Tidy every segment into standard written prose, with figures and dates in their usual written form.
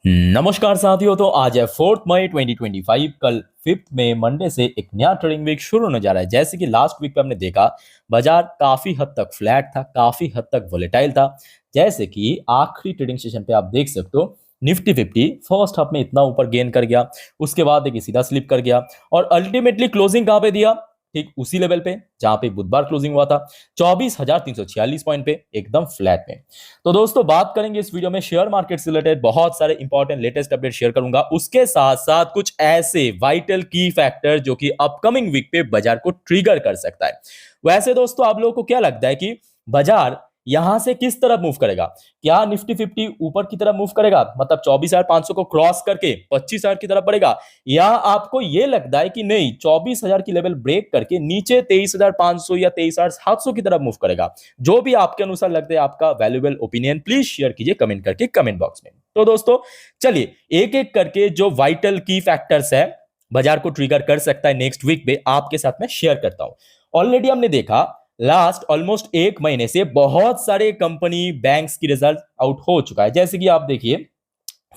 नमस्कार साथियों। तो आज है 4 मई 2025। कल 5 मई मंडे से एक नया ट्रेडिंग वीक शुरू होने जा रहा है। जैसे कि लास्ट वीक पे हमने देखा, बाजार काफी हद तक फ्लैट था, काफी हद तक वोलेटाइल था। जैसे कि आखिरी ट्रेडिंग सेशन पे आप देख सकते हो, निफ्टी 50 फर्स्ट हाफ में इतना ऊपर गेन कर गया, उसके बाद देखिए सीधा स्लिप कर गया और अल्टीमेटली क्लोजिंग कहां पे दिया? ठीक उसी लेवल पे जहां पे बुधवार क्लोजिंग हुआ था, 24,346 पॉइंट पे, एकदम फ्लैट में। तो दोस्तों बात करेंगे इस वीडियो में शेयर मार्केट से रिलेटेड, बहुत सारे इंपॉर्टेंट लेटेस्ट अपडेट शेयर करूंगा। उसके साथ साथ कुछ ऐसे वाइटल की फैक्टर जो कि अपकमिंग वीक पे बाजार को ट्रिगर कर सकता है। वैसे दोस्तों आप लोगों को क्या लगता है कि बाजार यहां से किस तरफ मूव करेगा? क्या निफ्टी 50 ऊपर की तरफ मूव करेगा, मतलब 24,500 को क्रॉस करके 25,000 की तरफ बढ़ेगा, या आपको यह लगता है कि नहीं 24,000 की लेवल ब्रेक करके नीचे 23,500 या 23,700 की तरफ मूव करेगा? जो भी आपके अनुसार लगता है, आपका वैल्यूएबल ओपिनियन प्लीज शेयर कीजिए कमेंट करके कमेंट बॉक्स में। तो दोस्तों चलिए एक एक करके जो वाइटल की फैक्टर्स है बाजार को ट्रिगर कर सकता है नेक्स्ट वीक पे, आपके साथ में शेयर करता हूं। ऑलरेडी हमने देखा लास्ट ऑलमोस्ट एक महीने से बहुत सारे कंपनी बैंक्स की रिजल्ट आउट हो चुका है। जैसे कि आप देखिए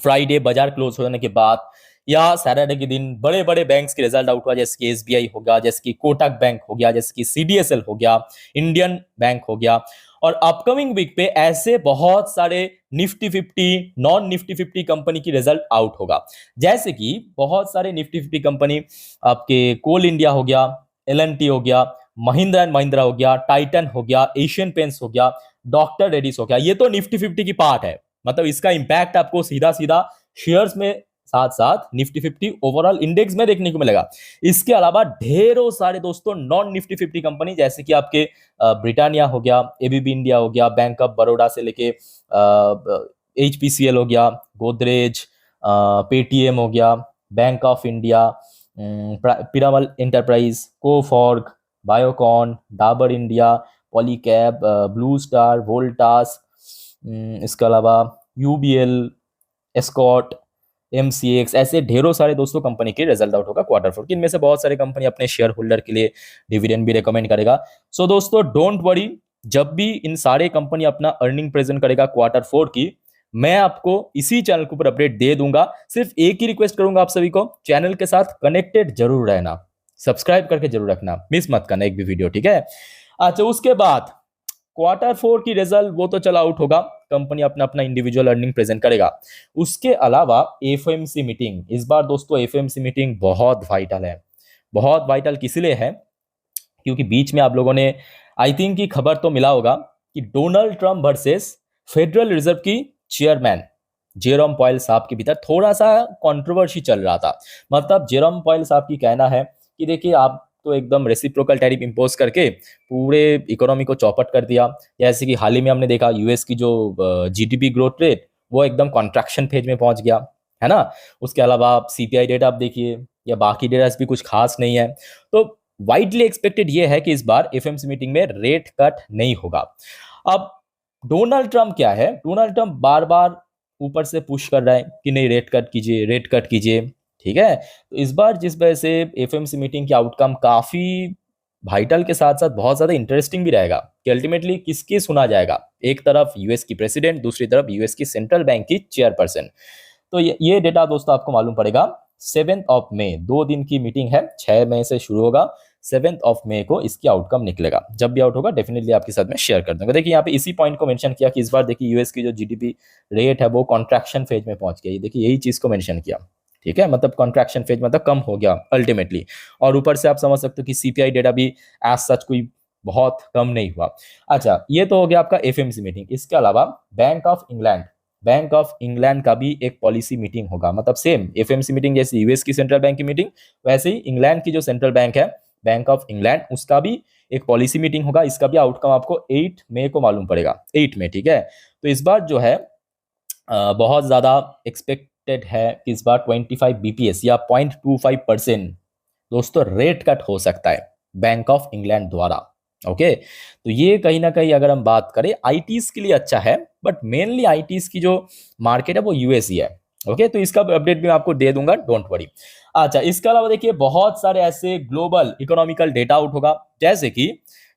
फ्राइडे बाजार क्लोज होने के बाद या सैटरडे के दिन बड़े बड़े बैंक्स के रिजल्ट आउट हुआ, जैसे कि एसबीआई हो गया, जैसे कि कोटक बैंक हो गया, जैसे कि सीडीएसएल हो गया, इंडियन बैंक हो गया। और अपकमिंग वीक पे ऐसे बहुत सारे निफ्टी 50 नॉन निफ्टी 50 कंपनी की रिजल्ट आउट होगा। जैसे कि बहुत सारे निफ्टी 50 कंपनी आपके कोल इंडिया हो गया, एलएनटी हो गया, महिंद्रा एंड महिंद्रा हो गया, टाइटन हो गया, एशियन पेंट्स हो गया, डॉक्टर रेडिस हो गया। ये तो निफ्टी 50 की पार्ट है, मतलब इसका इंपैक्ट आपको सीधा सीधा शेयर्स में साथ साथ निफ्टी 50 ओवरऑल इंडेक्स में देखने को मिलेगा। इसके अलावा ढेरों सारे दोस्तों नॉन निफ्टी 50 कंपनी, जैसे कि आपके ब्रिटानिया हो गया, एबीबी इंडिया हो गया, बैंक ऑफ बड़ौदा से लेके एचपीसीएल हो गया, गोदरेज, पेटीएम हो गया, bank of India, Piramal enterprise, Coforge, Biocon, Dabur India, Polycab, Blue Star, Voltas, इसके अलावा यूबीएल, एस्कॉट, एमसीएक्स, ऐसे ढेरों सारे दोस्तों कंपनी के रिजल्ट आउट होगा क्वार्टर 4 की। इनमें से बहुत सारे कंपनी अपने शेयर होल्डर के लिए डिविडेंड भी रेकमेंड करेगा। सो दोस्तों डोंट वरी, जब भी इन सारे कंपनी अपना अर्निंग प्रेजेंट करेगा क्वार्टर 4 की, मैं आपको इसी चैनल के ऊपर अपडेट दे दूंगा। सिर्फ एक ही रिक्वेस्ट करूंगा आप सभी को, चैनल के साथ कनेक्टेड जरूर रहना, सब्सक्राइब करके जरूर रखना, मिस मत करना एक भी वीडियो, ठीक है? अच्छा, उसके बाद क्वार्टर 4 की रिजल्ट वो तो चला आउट होगा, कंपनी अपना अपना इंडिविजुअल अर्निंग प्रेजेंट करेगा। उसके अलावा एफओएमसी मीटिंग, इस बार दोस्तों एफओएमसी मीटिंग बहुत वाइटल है। बहुत वाइटल किस लिए है? क्योंकि बीच में आप लोगों ने आई थिंक की खबर तो मिला होगा कि Donald Trump versus federal reserve की चेयरमैन जेरोम पॉयल साहब के भीतर थोड़ा सा कंट्रोवर्सी चल रहा था। मतलब जेरोम पॉयल साहब की कहना है कि देखिए आप तो एकदम रेसिप्रोकल टैरिफ इंपोज करके पूरे इकोनॉमी को चौपट कर दिया। जैसे कि हाल ही में हमने देखा यूएस की जो जीडीपी ग्रोथ रेट वो एकदम कॉन्ट्रैक्शन फेज में पहुंच गया, है ना? उसके अलावा आप सीपीआई डेटा आप देखिए या बाकी डेटा भी कुछ खास नहीं है। तो वाइडली एक्सपेक्टेड ये है कि इस बार एफएमसी मीटिंग में रेट कट नहीं होगा। अब डोनाल्ड ट्रंप क्या है, डोनाल्ड ट्रंप बार बार ऊपर से पुश कर रहा है कि नहीं रेट कट कीजिए, रेट कट कीजिए, ठीक है? तो इस बार जिस वजह से एफएमसी मीटिंग की आउटकम काफी वाइटल के साथ साथ बहुत ज्यादा इंटरेस्टिंग भी रहेगा कि अल्टीमेटली किसकी सुना जाएगा। एक तरफ यूएस की प्रेसिडेंट, दूसरी तरफ यूएस की सेंट्रल बैंक की चेयरपर्सन। तो ये डेटा दोस्तों आपको मालूम पड़ेगा 7 मई, 2 दिन की मीटिंग है, 6 मई से शुरू होगा, 7 मई को इसकी आउटकम निकलेगा। जब भी आउट होगा डेफिनेटली आपके साथ में शेयर कर दूंगा। देखिए यहाँ पे इसी पॉइंट को मेंशन किया कि इस बार देखिए यूएस की जो जीडीपी रेट है वो कॉन्ट्रैक्शन फेज में पहुंच गई। देखिए यही चीज को मेंशन किया, ठीक है? मतलब कॉन्ट्रैक्शन फेज मतलब कम हो गया अल्टीमेटली। और ऊपर से आप समझ सकते हो कि सीपीआई डेटा भी एज सच कोई बहुत कम नहीं हुआ। अच्छा, ये तो हो गया आपका एफएमसी मीटिंग। इसके अलावा बैंक ऑफ इंग्लैंड का भी एक पॉलिसी मीटिंग होगा। मतलब सेम एफएमसी मीटिंग जैसे यूएस की सेंट्रल बैंक की मीटिंग, वैसे ही इंग्लैंड की जो सेंट्रल बैंक है बैंक ऑफ इंग्लैंड, उसका भी एक पॉलिसी मीटिंग होगा। इसका भी आउटकम आपको 8 मई को मालूम पड़ेगा, 8 मई, ठीक है? तो इस बार जो है बहुत ज्यादा एक्सपेक्टेड है कि इस बार 25 बीपीएस या 0.25% दोस्तों रेट कट हो सकता है बैंक ऑफ इंग्लैंड द्वारा। ओके, तो ये कहीं ना कहीं अगर हम बात करें आईटीज के लिए अच्छा है, बट मेनली आईटीज की जो मार्केट है वो यूएस ही है। ओके, तो इसका अपडेट भी मैं आपको दे दूंगा, डोंट वरी। अच्छा, इसके अलावा देखिए बहुत सारे ऐसे ग्लोबल इकोनॉमिकल डेटा आउट होगा, जैसे कि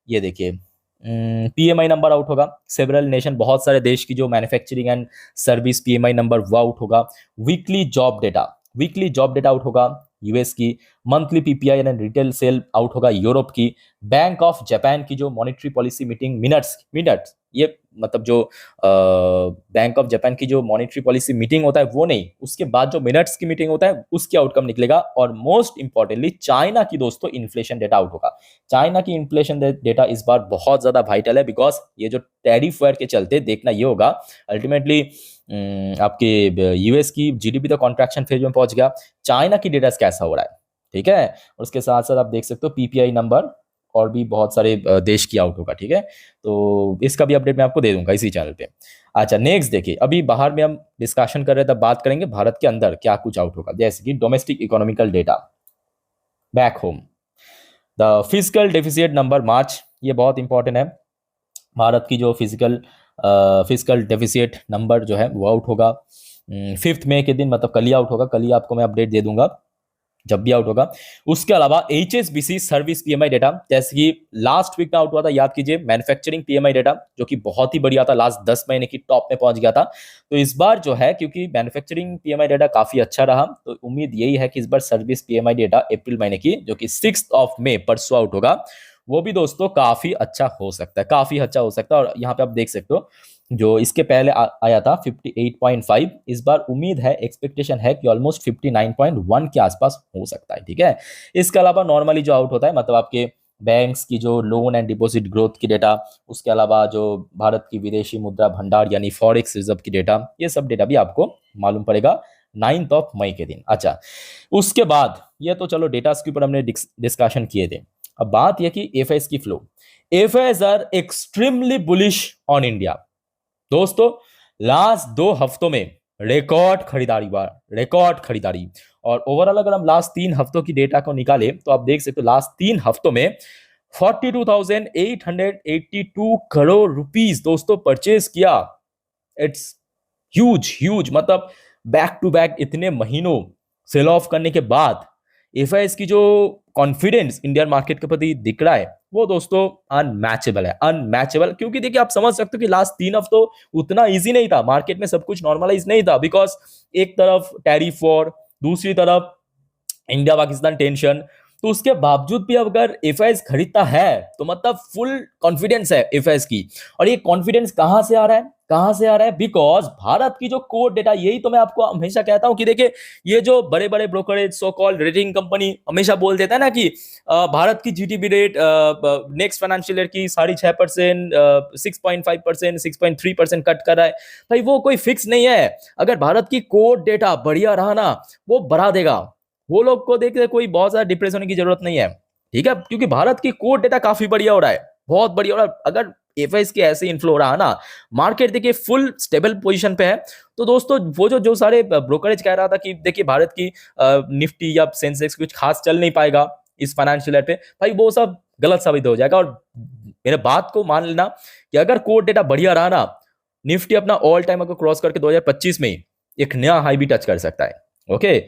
ये देखिए पीएमआई नंबर आउट होगा, सेवरल नेशन, बहुत सारे देश की जो manufacturing and service PMI number वो आउट होगा। वीकली जॉब डेटा आउट होगा यूएस की। Monthly PPI and retail sell out होगा यूरोप की। बैंक ऑफ जापान की जो मॉनेटरी पॉलिसी मीटिंग मिनट्स ये मतलब जो बैंक ऑफ जापान की जो मॉनेटरी पॉलिसी मीटिंग होता है वो नहीं, उसके बाद जो मिनट्स की मीटिंग होता है उसकी आउटकम निकलेगा। और मोस्ट इंपॉर्टेंटली चाइना की दोस्तों इन्फ्लेशन डेटा आउट होगा। चाइना की इन्फ्लेशन डेटा इस बार बहुत ज्यादा वाइटल है, बिकॉज ये जो टैरिफ वार के चलते देखना ये होगा अल्टीमेटली आपके यूएस की जीडीपी तो कॉन्ट्रैक्शन फेज में पहुंच गया, चाइना की डेटा कैसा हो रहा है, ठीक है। और उसके साथ साथ आप देख सकते हो पीपीआई नंबर और भी बहुत सारे देश की आउट होगा, ठीक है। तो इसका भी अपडेट मैं आपको दे दूंगा इसी चैनल पे। अच्छा नेक्स्ट देखिए, अभी बाहर में हम डिस्कशन कर रहे थे, तब बात करेंगे भारत के अंदर क्या कुछ आउट होगा, जैसे कि domestic economical data back home, the physical deficit number March, ये बहुत इंपॉर्टेंट है। भारत की जो फिजिकल डेफिसिट नंबर जो है वो आउट होगा 5 मई के दिन, मतलब कल ही आउट होगा, कल ही आपको मैं अपडेट दे दूंगा जब भी आउट होगा। उसके अलावा एचएसबीसी सर्विस पीएमआई डेटा, जैसे कि लास्ट वीक में आउट हुआ था, याद कीजिए, मैन्युफैक्चरिंग पीएमआई डेटा जो कि बहुत ही बढ़िया था, लास्ट 10 महीने की टॉप में पहुंच गया था। तो इस बार जो है क्योंकि मैन्युफैक्चरिंग पीएमआई डेटा काफी अच्छा रहा, तो उम्मीद यही है कि इस बार सर्विस पीएमआई डेटा अप्रैल महीने की जो कि 6 मई परसों आउट होगा, वो भी दोस्तों काफी अच्छा हो सकता है, काफी अच्छा हो सकता है। और यहाँ पे आप देख सकते हो जो इसके पहले आया था 58.5, इस बार उम्मीद है, एक्सपेक्टेशन है कि ऑलमोस्ट 59.1 के आसपास हो सकता है, ठीक है। इसके अलावा नॉर्मली जो आउट होता है मतलब आपके बैंक्स की जो लोन एंड डिपॉजिट ग्रोथ की डेटा, उसके अलावा जो भारत की विदेशी मुद्रा भंडार यानी फॉरेक्स रिजर्व की डेटा, ये सब डेटा भी आपको मालूम पड़ेगा 9 मई के दिन। अच्छा उसके बाद ये तो चलो डेटा के ऊपर हमने डिस्कशन किए थे, अब बात यह कि एफआईएस की flow, FIs are extremely bullish on India. दोस्तों लास्ट 2 हफ्तों में रिकॉर्ड खरीदारी, और ओवरऑल अगर हम लास्ट 3 हफ्तों की डेटा को निकाले तो आप देख सकते हो लास्ट 3 हफ्तों में 42,882 करोड़ रुपीस दोस्तों परचेज किया। इट्स ह्यूज, मतलब बैक टू बैक इतने महीनों सेल ऑफ करने के बाद एफआईएस की जो कॉन्फिडेंस इंडियन मार्केट के प्रति दिख रहा है वो दोस्तों अनमैचेबल, क्योंकि देखिए आप समझ सकते हो कि लास्ट 3 हफ्तों उतना इजी नहीं था, मार्केट में सब कुछ नॉर्मलाइज नहीं था, बिकॉज एक तरफ टैरिफ वॉर, दूसरी तरफ इंडिया पाकिस्तान टेंशन, तो उसके बावजूद भी अगर एफआईएस खरीदता है तो मतलब फुल कॉन्फिडेंस है एफआईएस की। और ये कॉन्फिडेंस कहां से आ रहा है, बिकॉज भारत की जो कोर डेटा, यही तो मैं आपको हमेशा कहता हूं कि देखिए ये जो बड़े बड़े brokerage so called rating company हमेशा बोल देता है ना कि भारत की GDP rate next financial year की 6.5%, 6.5%, 6.3% कट कर रहा है, भाई वो कोई फिक्स नहीं है। अगर भारत की कोर डेटा बढ़िया रहा ना, वो बढ़ा देगा, वो लोग को देख के कोई बहुत ज्यादा डिप्रेस होने की जरूरत नहीं है, ठीक है, क्योंकि भारत की कोर डेटा काफी बढ़िया हो रहा है, बहुत बढ़िया हो रहा है। अगर एफआईएस के ऐसे इन्फ्लो हो रहा है ना, मार्केट देखिए फुल स्टेबल पोजीशन पे है, तो दोस्तों वो जो सारे ब्रोकरेज कह रहा था कि देखिए भारत की निफ्टी या सेंसेक्स कुछ खास चल नहीं पाएगा इस फाइनेंशियल ईयर पे, भाई वो सब गलत साबित हो जाएगा। और मेरे बात को मान लेना कि अगर कोर डेटा बढ़िया रहा ना, निफ्टी अपना ऑल टाइम अगर क्रॉस करके 2025 में एक नया हाई भी टच कर सकता है। ओके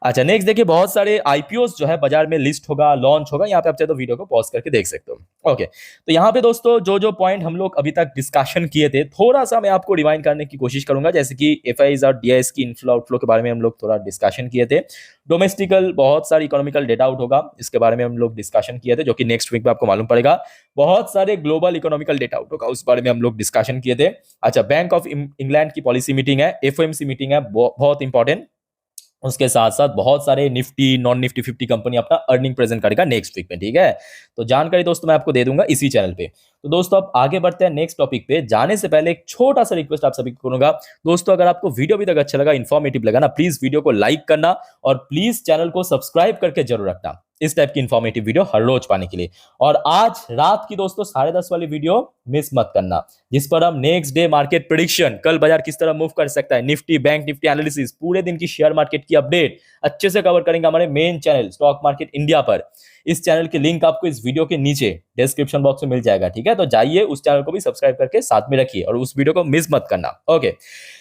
अच्छा नेक्स्ट देखिए, बहुत सारे आईपीओस जो है बाजार में लिस्ट होगा, लॉन्च होगा, यहाँ पे आप चाहे तो वीडियो को पॉज करके देख सकते हो। ओके तो यहाँ पे दोस्तों जो पॉइंट हम लोग अभी तक डिस्कशन किए थे, थोड़ा सा मैं आपको रिवाइंड करने की कोशिश करूंगा, जैसे कि एफआईआईज और डीआईएस की इनफ्लो आउटफ्लो के बारे में हम लोग थोड़ा डिस्कशन किए थे। डोमेस्टिकल बहुत सारी इकोनॉमिकल डेटा आउट होगा, इसके बारे में हम लोग डिस्कशन किए थे, जो कि नेक्स्ट वीक में आपको मालूम पड़ेगा। बहुत सारे ग्लोबल इकोनॉमिकल डेटा आउट होगा, उस बारे में हम लोग डिस्कशन किए थे। अच्छा बैंक ऑफ इंग्लैंड की पॉलिसी मीटिंग है, एफओएमसी मीटिंग है, बहुत इंपॉर्टेंट। उसके साथ साथ बहुत सारे निफ्टी नॉन निफ्टी 50 कंपनी अपना अर्निंग प्रेजेंट करेगा नेक्स्ट वीक में, ठीक है। तो जानकारी दोस्तों मैं आपको दे दूंगा इसी चैनल पे। तो दोस्तों अब आगे बढ़ते हैं नेक्स्ट टॉपिक पे, जाने से पहले एक छोटा सा रिक्वेस्ट आप सभी को करूंगा दोस्तों, अगर आपको वीडियो अभी तक अच्छा लगा, इन्फॉर्मेटिव लगा ना, प्लीज वीडियो को लाइक करना और प्लीज चैनल को सब्सक्राइब करके जरूर रखना इस टाइप की इन्फॉर्मेटिव वीडियो हर रोज पाने के लिए। और आज रात की दोस्तों 10:30 वाली वीडियो मिस मत करना, जिस पर हम नेक्स्ट डे मार्केट प्रेडिक्शन, कल बाजार किस तरह मूव कर सकता है, निफ्टी बैंक निफ्टी एनालिसिस, पूरे दिन की शेयर मार्केट की अपडेट अच्छे से कवर करेंगे हमारे main channel stock market India पर। इस चैनल के लिंक आपको इस वीडियो के नीचे डिस्क्रिप्शन बॉक्स में मिल जाएगा, ठीक है। तो जाइए उस चैनल को भी सब्सक्राइब करके साथ में रखिए और उस वीडियो को मिस मत करना। ओके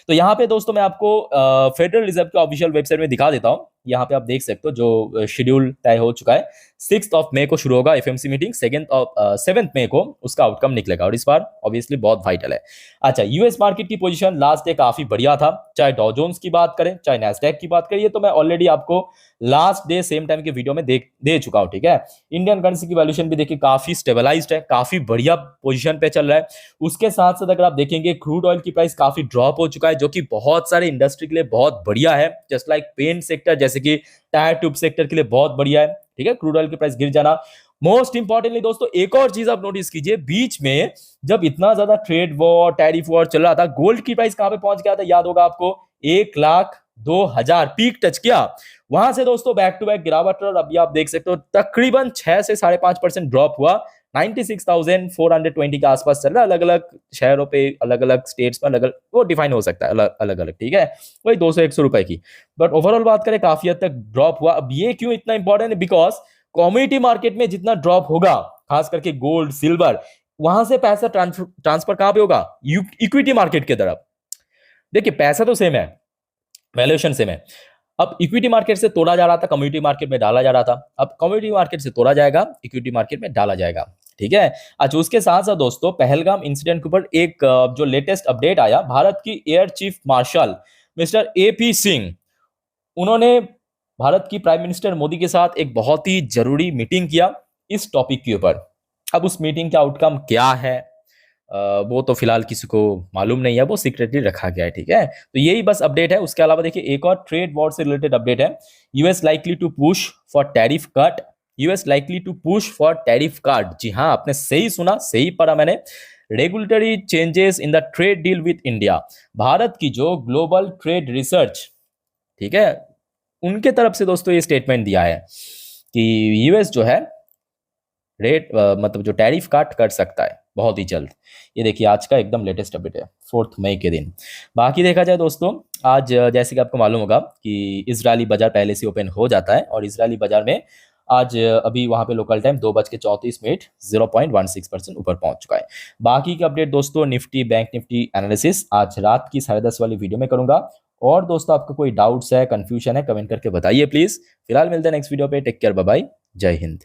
तो यहाँ पे दोस्तों मैं आपको फेडरल रिजर्व के ऑफिशियल वेबसाइट में दिखा देता हूँ। यहाँ पे आप देख सकते हो जो शेड्यूल तय हो चुका है। 6 मई को शुरू होगा एफएमसी मीटिंग, 7 मई को उसका आउटकम निकलेगा और इस बार ऑब्वियसली बहुत वाइटल है। अच्छा, यूएस मार्केट की पोजीशन लास्ट डे काफी बढ़िया था, चाहे डॉ जोन्स की बात करें चाहे नैस्डैक की बात करें, ये तो मैं ऑलरेडी आपको लास्ट डे सेम टाइम के वीडियो में दे चुका हूं, ठीक है। इंडियन करेंसी की वैल्यूएशन भी देखिए काफी स्टेबलाइज्ड है, काफी बढ़िया पोजीशन पे चल रहा है। उसके साथ साथ अगर आप देखेंगे क्रूड ऑयल की प्राइस काफी ड्रॉप हो चुका है, जो कि बहुत सारे इंडस्ट्री के लिए बहुत बढ़िया है, जस्ट लाइक पेंट सेक्टर जैसे कि टायर ट्यूब सेक्टर के लिए बहुत बढ़िया है, ठीक है, क्रूड ऑयल की प्राइस गिर जाना। मोस्ट इंपॉर्टेंटली दोस्तों एक और चीज आप नोटिस कीजिए, बीच में जब इतना ज्यादा ट्रेड वॉर टैरिफ वॉर चल रहा था, गोल्ड की प्राइस कहां पे पहुंच गया था, याद होगा आपको, 1,02,000 पीक टच किया। वहां से दोस्तों बैक टू बैक गिरावट, और अभी आप देख सकते हो तकरीबन 6 से 5.5% ड्रॉप हुआ, 96,420 के आसपास चल रहा है। अलग अलग शहरों पे, अलग अलग स्टेट्स में अलग वो डिफाइन हो सकता है अलग अलग, ठीक है, वही 200-100 रुपए की। बट ओवरऑल बात करें काफी हद तक ड्रॉप हुआ। अब ये क्यों इतना इंपॉर्टेंट है, बिकॉज कमोडिटी मार्केट में जितना ड्रॉप होगा, खास करके गोल्ड सिल्वर, वहां से पैसा ट्रांसफर कहां पे होगा, इक्विटी मार्केट की तरफ। देखिए पैसा तो सेम है, वैल्यूएशन सेम है। अब इक्विटी मार्केट से तोड़ा जा रहा था, कम्युनिटी मार्केट में डाला जा रहा था, अब कम्युनिटी मार्केट से तोड़ा जाएगा, इक्विटी मार्केट में डाला जाएगा, ठीक है। अच्छा, उसके साथ साथ दोस्तों पहलगाम इंसिडेंट के ऊपर एक जो लेटेस्ट अपडेट आया, भारत की air chief marshal mister AP Singh, उन्होंने भारत की प्राइम मिनिस्टर मोदी के साथ एक बहुत ही जरूरी मीटिंग किया इस टॉपिक के ऊपर। अब उस मीटिंग का आउटकम क्या है वो तो फिलहाल किसी को मालूम नहीं है, वो सीक्रेटली रखा गया है, ठीक है। तो यही बस अपडेट है। उसके अलावा देखिए एक और ट्रेड वॉर से रिलेटेड अपडेट है, US likely to push for tariff cut, US likely to push for tariff cut. जी हाँ, आपने सही सुना, सही पढ़ा मैंने। Regulatory changes in the trade deal with India, Bharat की जो ग्लोबल ट्रेड रिसर्च, ठीक है, उनके तरफ से दोस्तों ये स्टेटमेंट दिया है कि यूएस जो है रेट मतलब जो टैरिफ काट कर सकता है बहुत ही जल्द। ये देखिए आज का एकदम लेटेस्ट अपडेट है 4 मई के दिन। बाकी देखा जाए दोस्तों, आज जैसे कि आपको मालूम होगा कि इजरायली बाजार पहले से ओपन हो जाता है, और इजरायली बाजार में आज अभी वहां पे लोकल टाइम 2:34 0.16% ऊपर पहुंच चुका है। बाकी के अपडेट दोस्तों निफ्टी, बैंक निफ्टी एनालिसिस आज रात की 10:30 वाली वीडियो में करूंगा। और दोस्तों आपका कोई डाउट्स है, कंफ्यूजन है, कमेंट करके बताइए प्लीज। फिलहाल मिलते हैं नेक्स्ट वीडियो पे, टेक केयर, बाय बाय, जय हिंद।